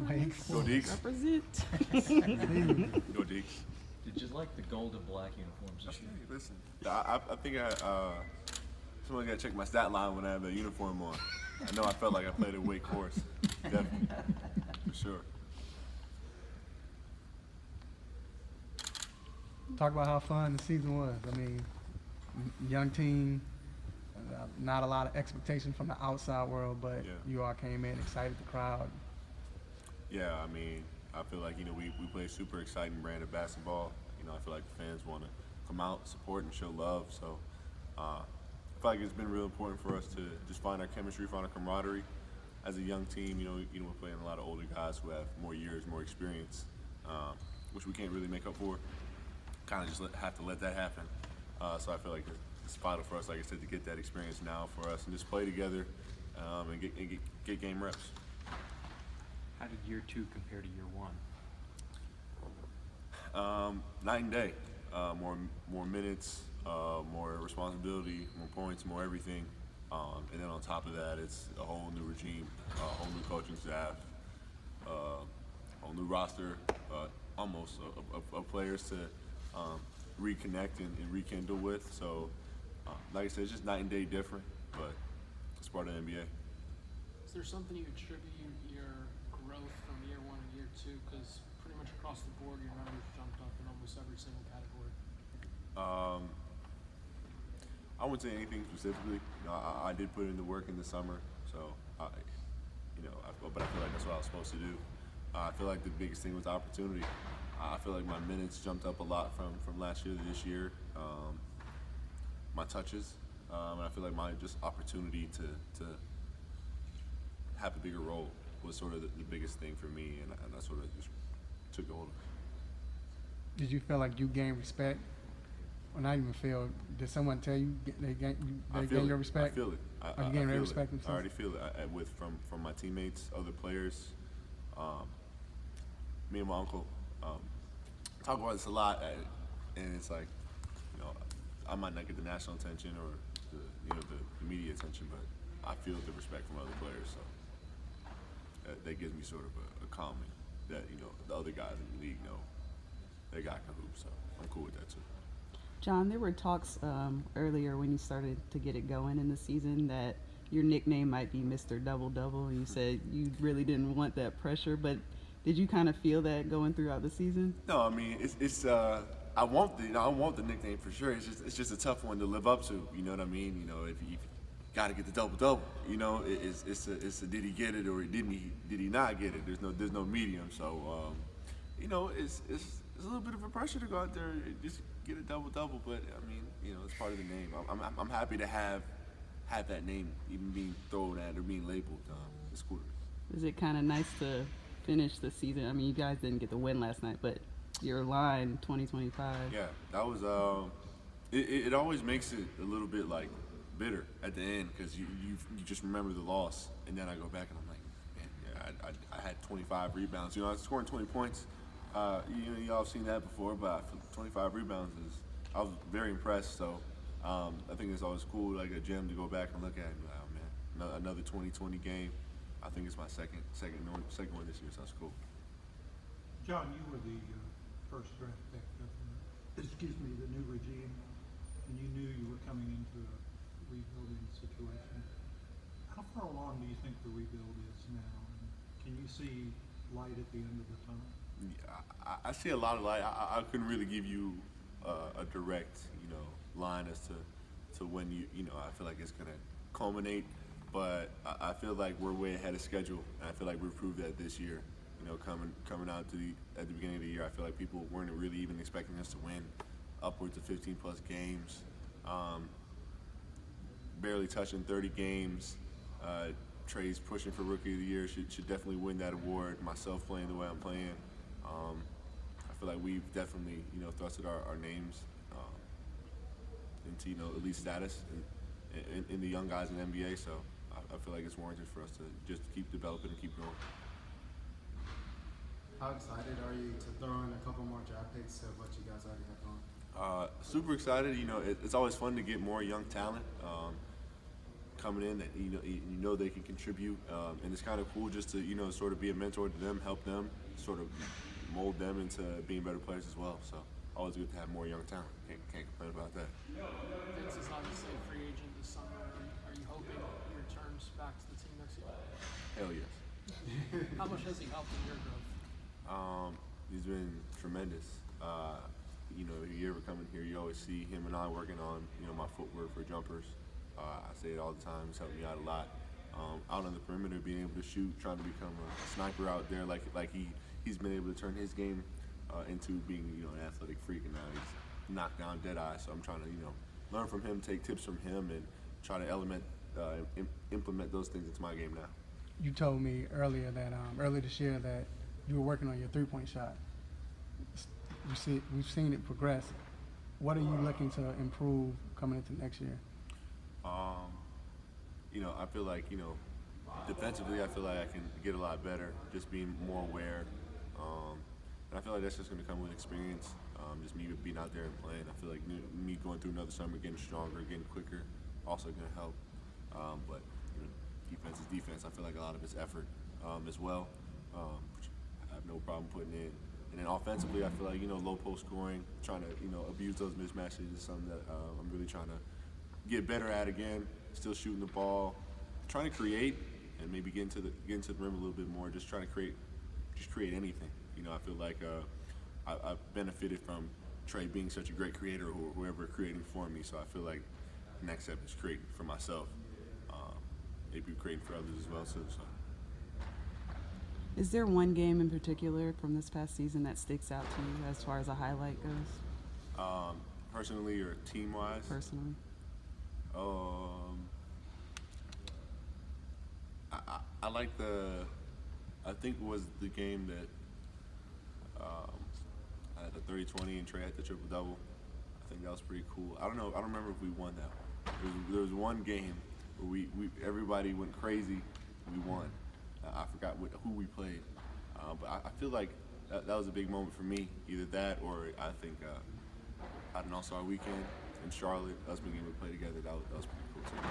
Wake Go Forest. Deeks. Represent. Go Deeks. Did you like the gold and black uniforms this year? Hey, listen, I think someone got to check my stat line when I have the uniform on. I know I felt like I played at Wake Forest. Definitely. For sure. Talk about how fun the season was. I mean, young team, not a lot of expectation from the outside world, but Yeah. you all came in, excited the crowd. Yeah, I mean, I feel like, we play a super exciting brand of basketball. I feel like the fans want to come out, support, and show love. So I feel like it's been real important for us to just find our chemistry, find our camaraderie. As a young team, we're playing a lot of older guys who have more years, more experience, which we can't really make up for. Kind of just have to let that happen. So I feel like it's vital for us, like I said, to get that experience now for us and just play together and get game reps. How did year 2 compare to year 1? Night and day. More minutes, more responsibility, more points, more everything. And then on top of that, it's a whole new regime, a whole new coaching staff, a whole new roster, almost of players to reconnect and rekindle with. So, like I said, it's just night and day different, but it's part of the NBA. Is there something you attribute your growth from year 1 and year 2? Because pretty much across the board, your numbers jumped up in almost every single category. I wouldn't say anything specifically. I did put in the work in the summer, so but I feel like that's what I was supposed to do. I feel like the biggest thing was opportunity. I feel like my minutes jumped up a lot from last year to this year. My touches, and I feel like my just opportunity to have a bigger role was sort of the biggest thing for me, and I sort of just took hold of it. Did you feel like you gained respect? Or not even feel? Did someone tell you they gained your respect? I feel it. Or you gained feel their respect it. I themselves? already feel it from my teammates, other players. Me and my uncle talk about this a lot, and it's like, I might not get the national attention or the media attention, but I feel the respect from other players. So that gives me sort of a calming that the other guys in the league know that guy can hoop. So I'm cool with that too. John, there were talks earlier when you started to get it going in the season that your nickname might be Mr. Double Double. You said you really didn't want that pressure, but did you kind of feel that going throughout the season? No, I mean it's I want the nickname for sure. It's just a tough one to live up to. You know what I mean? If you got to get the double double. It's a did he get it or did he not get it? There's no medium. So it's a little bit of a pressure to go out there and just get a double double. But I mean it's part of the name. I'm happy to have that name even being thrown at or being labeled. It's cool. Is it kind of nice to finish the season? I mean, you guys didn't get the win last night, but your line 2025. Yeah, that was. It always makes it a little bit like bitter at the end because you just remember the loss, and then I go back and I'm like, man, yeah, I had 25 rebounds. I was scoring 20 points. Y'all have seen that before, but 25 rebounds I was very impressed. So I think it's always cool, like a gem to go back and look at. And be like, oh man, another 2020 game. I think it's my second one this year, so that's cool. John, you were the first draft pick of the new regime, and you knew you were coming into a rebuilding situation. How far along do you think the rebuild is now? And can you see light at the end of the tunnel? Yeah, I see a lot of light. I couldn't really give you a direct, line as to when I feel like it's gonna culminate. But I feel like we're way ahead of schedule, and I feel like we've proved that this year. Coming out at the beginning of the year, I feel like people weren't really even expecting us to win upwards of 15 plus games. Barely touching 30 games. Trey's pushing for Rookie of the Year. Should definitely win that award. Myself playing the way I'm playing. I feel like we've definitely thrusted our names into elite status in the young guys in the NBA. So I feel like it's warranted for us to just keep developing and keep going. How excited are you to throw in a couple more draft picks to what you guys already have going? Super excited. It's always fun to get more young talent. coming in that you know they can contribute, and it's kind of cool just to sort of be a mentor to them, help them, sort of mold them into being better players as well. So always good to have more young talent. Can't complain about that. Vince is obviously a free agent this summer. Are you hoping he returns back to the team next year? Hell yes. How much has he helped in your growth? He's been tremendous. A year we're coming here, you always see him and I working on, my footwork for jumpers. I say it all the time. He's helped me out a lot. Out on the perimeter, being able to shoot, trying to become a sniper out there, like he's been able to turn his game into being, an athletic freak, and now he's knocked down dead eye. So I'm trying to, learn from him, take tips from him, and try to implement those things into my game now. You told me earlier this year that you were working on your three-point shot. We've seen it progress. What are you looking to improve coming into next year? I feel like, defensively, I feel like I can get a lot better, just being more aware. And I feel like that's just going to come with experience, just me being out there and playing. I feel like me going through another summer, getting stronger, getting quicker, also going to help. But defense is defense. I feel like a lot of it's effort as well, which I have no problem putting in. And then offensively, I feel like, low post scoring, trying to, abuse those mismatches is something that I'm really trying to get better at again. Still shooting the ball, trying to create, and maybe get into the rim a little bit more. Just trying to create anything. I feel like I've benefited from Trey being such a great creator, or whoever creating for me. So I feel like the next step is creating for myself. Maybe creating for others as well too. So. Is there one game in particular from this past season that sticks out to you as far as a highlight goes? Personally or team-wise? Personally. I like I think it was the game that I had the 30-20 and Trey had the triple-double. I think that was pretty cool. I don't remember if we won that. There was one game where everybody went crazy and we won. I forgot who we played. But I feel like that was a big moment for me. Either that or I think at an All-Star weekend in Charlotte, us being able to play together, that was pretty cool too.